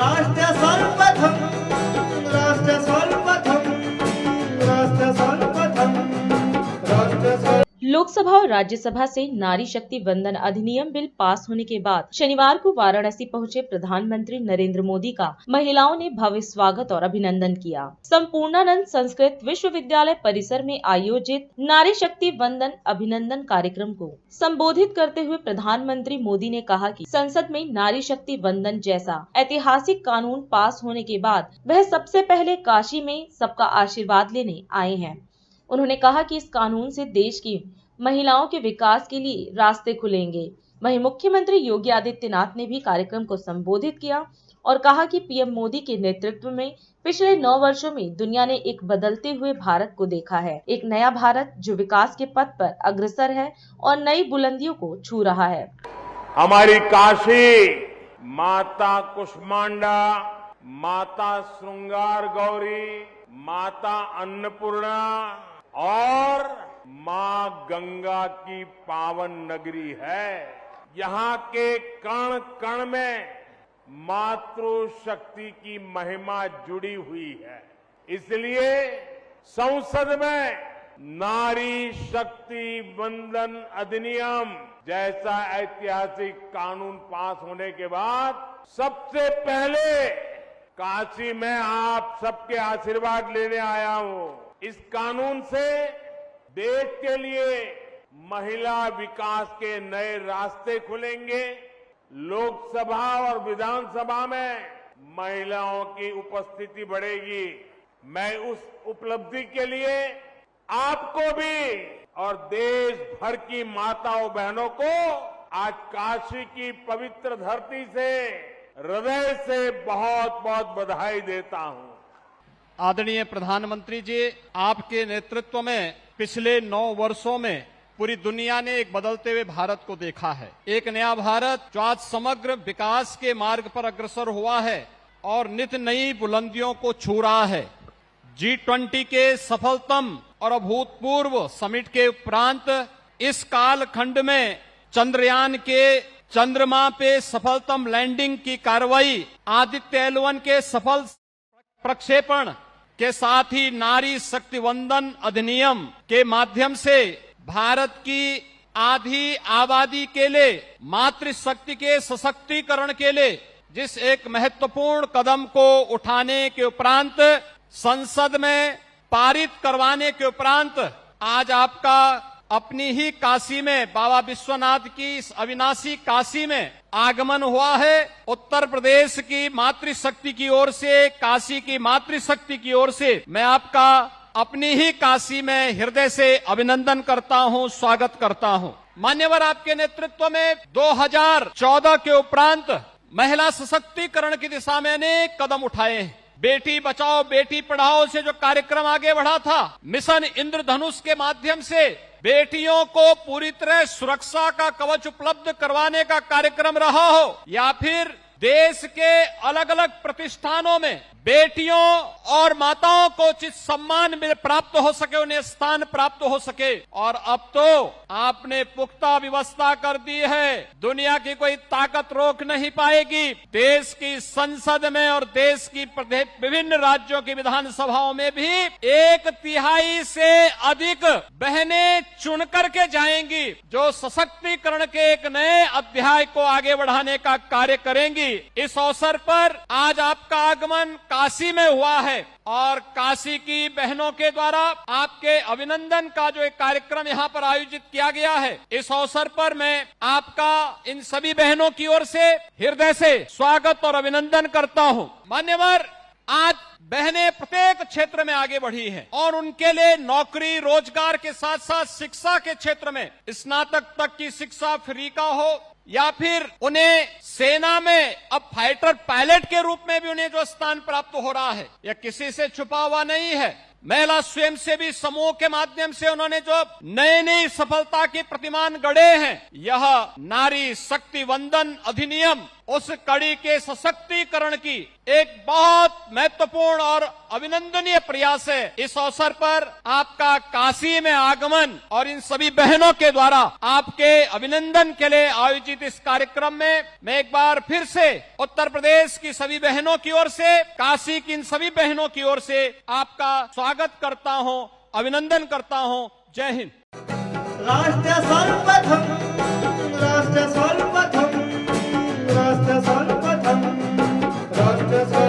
राष्ट्र सर्वप्रथम राष्ट्र सर्वप्रथम राष्ट्र सर्वप्रथम राष्ट्र सर्व। लोकसभा और राज्यसभा से नारी शक्ति वंदन अधिनियम बिल पास होने के बाद शनिवार को वाराणसी पहुंचे प्रधानमंत्री नरेंद्र मोदी का महिलाओं ने भव्य स्वागत और अभिनंदन किया। संपूर्णानंद संस्कृत विश्वविद्यालय परिसर में आयोजित नारी शक्ति वंदन अभिनंदन कार्यक्रम को संबोधित करते हुए प्रधानमंत्री मोदी ने कहा कि संसद में नारी शक्ति वंदन जैसा ऐतिहासिक कानून पास होने के बाद वह सबसे पहले काशी में सबका आशीर्वाद लेने आए हैं। उन्होंने कहा कि इस कानून से देश की महिलाओं के विकास के लिए रास्ते खुलेंगे। वहीं मुख्यमंत्री योगी आदित्यनाथ ने भी कार्यक्रम को संबोधित किया और कहा कि पीएम मोदी के नेतृत्व में पिछले 9 वर्षों में दुनिया ने एक बदलते हुए भारत को देखा है, एक नया भारत जो विकास के पथ पर अग्रसर है और नई बुलंदियों को छू रहा है। हमारी काशी माता कुष्मांडा, माता श्रृंगार गौरी, माता अन्नपूर्णा और मां गंगा की पावन नगरी है। यहाँ के कण कण में मातृशक्ति की महिमा जुड़ी हुई है। इसलिए संसद में नारी शक्ति वंदन अधिनियम जैसा ऐतिहासिक कानून पास होने के बाद सबसे पहले काशी में आप सबके आशीर्वाद लेने आया हूं। इस कानून से देश के लिए महिला विकास के नए रास्ते खुलेंगे। लोकसभा और विधानसभा में महिलाओं की उपस्थिति बढ़ेगी। मैं उस उपलब्धि के लिए आपको भी और देश भर की माताओं बहनों को आज काशी की पवित्र धरती से हृदय से बहुत बहुत बधाई देता हूं। आदरणीय प्रधानमंत्री जी, आपके नेतृत्व में पिछले 9 वर्षों में पूरी दुनिया ने एक बदलते हुए भारत को देखा है। एक नया भारत जो आज समग्र विकास के मार्ग पर अग्रसर हुआ है और नित नई बुलंदियों को छू रहा है। G20 के सफलतम और अभूतपूर्व समिट के उपरांत इस काल खंड में चंद्रयान के चंद्रमा पे सफलतम लैंडिंग की कार्रवाई, आदित्य L1 के सफल प्रक्षेपण के साथ ही नारी शक्ति वंदन अधिनियम के माध्यम से भारत की आधी आबादी के लिए मातृशक्ति के सशक्तिकरण के लिए जिस एक महत्वपूर्ण कदम को उठाने के उपरांत संसद में पारित करवाने के उपरांत आज आपका अपनी ही काशी में बाबा विश्वनाथ की इस अविनाशी काशी में आगमन हुआ है। उत्तर प्रदेश की मातृशक्ति की ओर से, काशी की मातृशक्ति की ओर से मैं आपका अपनी ही काशी में हृदय से अभिनंदन करता हूं, स्वागत करता हूं। मान्यवर, आपके नेतृत्व में 2014 के उपरांत महिला सशक्तिकरण की दिशा में अनेक कदम उठाए हैं। बेटी बचाओ बेटी पढ़ाओ से जो कार्यक्रम आगे बढ़ा था, मिशन इंद्रधनुष के माध्यम से बेटियों को पूरी तरह सुरक्षा का कवच उपलब्ध करवाने का कार्यक्रम रहा हो, या फिर देश के अलग अलग प्रतिष्ठानों में बेटियों और माताओं को उचित सम्मान प्राप्त हो सके, उन्हें स्थान प्राप्त हो सके। और अब तो आपने पुख्ता व्यवस्था कर दी है, दुनिया की कोई ताकत रोक नहीं पाएगी। देश की संसद में और देश की विभिन्न राज्यों की विधानसभाओं में भी 1/3 से अधिक बहनें चुन करके जाएंगी, जो सशक्तिकरण के एक नए अध्याय को आगे बढ़ाने का कार्य करेंगी। इस अवसर पर आज आपका आगमन काशी में हुआ है और काशी की बहनों के द्वारा आपके अभिनंदन का जो एक कार्यक्रम यहाँ पर आयोजित किया गया है, इस अवसर पर मैं आपका इन सभी बहनों की ओर से हृदय से स्वागत और अभिनंदन करता हूँ। मान्यवर, आज बहनें प्रत्येक क्षेत्र में आगे बढ़ी हैं और उनके लिए नौकरी रोजगार के साथ साथ शिक्षा के क्षेत्र में स्नातक तक की शिक्षा फ्री का हो, या फिर उन्हें सेना में अब फाइटर पायलट के रूप में भी उन्हें जो स्थान प्राप्त हो रहा है, यह किसी से छुपा हुआ नहीं है। महिला स्वयंसेवी समूह के माध्यम से उन्होंने जो नई नई सफलता के प्रतिमान गढ़े हैं, यह नारी शक्ति वंदन अधिनियम उस कड़ी के सशक्तिकरण की एक बहुत महत्वपूर्ण और अभिनंदनीय प्रयास है। इस अवसर पर आपका काशी में आगमन और इन सभी बहनों के द्वारा आपके अभिनंदन के लिए आयोजित इस कार्यक्रम में मैं एक बार फिर से उत्तर प्रदेश की सभी बहनों की ओर से, काशी की इन सभी बहनों की ओर से आपका स्वागत करता हूं, अभिनंदन करता हूं। जय हिंद। राष्ट्र सर्वप्रथम, राष्ट्र सर्वप्रथम।